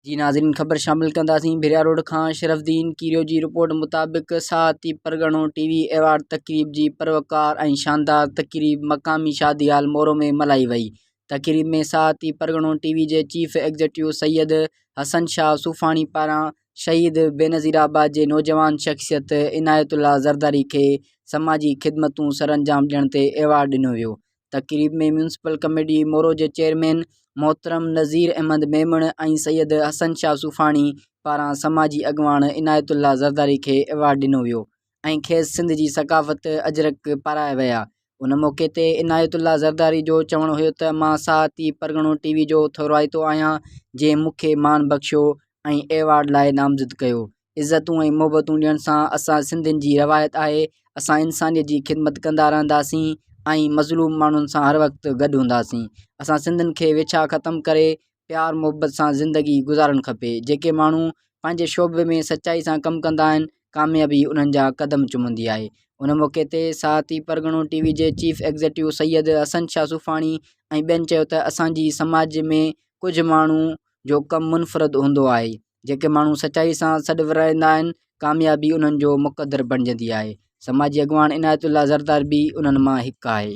जी नाज़रीन, ख़बर शामिल कंदासीं। भिरिया रोड खां शरफ़ुद्दीन कीरियो जी रिपोर्ट मुताबिक़ साहती परगणो टीवी एवार्ड तक़रीब जी परवकार ऐं शानदार तक़रीब मक़ामी शादी हाल मोरो में मल्हाई वई। तक़रीब में साहती परगणो टीवी जे चीफ एग्ज़ीक्यूटिव सैयद हसन शाह सूफ़ाणी पारां शहीद बेनज़ीराबाद जे नौजवान शख़्सियत इनायतुल्लाह ज़रदारी खे समाजी ख़िदमतूं सरअंजाम ॾियण ते एवार्ड ॾिनो वियो। तक़रीब में म्यूनसिपल कमेटी मोरो जे चेयरमैन मोहतरम नज़ीर अहमद मेमण ऐं सैयद हसन शाह सूफ़ाणी पारां समाजी अॻवान इनायतुल्लाह ज़रदारी खे एवार्ड ॾिनो वियो ऐं खेसि सिंध जी सक़ाफ़त अजरक पाराया विया। उन मौक़े ते इनायतुल्लाह ज़रदारी जो चवणु हुयो त मां साहती परगणो टीवी जो थोराइतो आहियां जंहिं मूंखे मान बख़्शियो ऐं एवार्ड लाइ नामज़द कयो। इज़तूं ऐं मोहबतूं ॾियण सां असां सिंधियुनि जी रवायत आहे। असां इंसानियत जी ख़िदमत कंदा रहंदासीं ऐं मज़लूम माण्हुनि सां हर वक़्तु गॾु हूंदासीं। असां सिंधियुनि खे विछा ख़तमु करे प्यार मुहबत सां ज़िंदगी गुज़ारणु खपे। जेके माण्हू पंहिंजे शोबे में सचाई सां कमु कंदा आहिनि, कामयाबी उन्हनि जा क़दम चुमंदी आहे। उन मौक़े ते साहती परगणो टीवी जे चीफ एग्ज़ीक्यूटिव सैयद हसन शाह सूफ़ाणी ऐं ॿियनि चयो त असांजी समाज में कुझु माण्हू जो कमु मुनफ़रद हूंदो आहे। जेके माण्हू सचाई सां सॾु विरहाईंदा आहिनि, कामयाबी उन्हनि जो मुक़दर बणिजंदी आहे। समाजी अॻवान इनायतुल्लाह ज़रदारी बि उन्हनि मां हिकु आहे।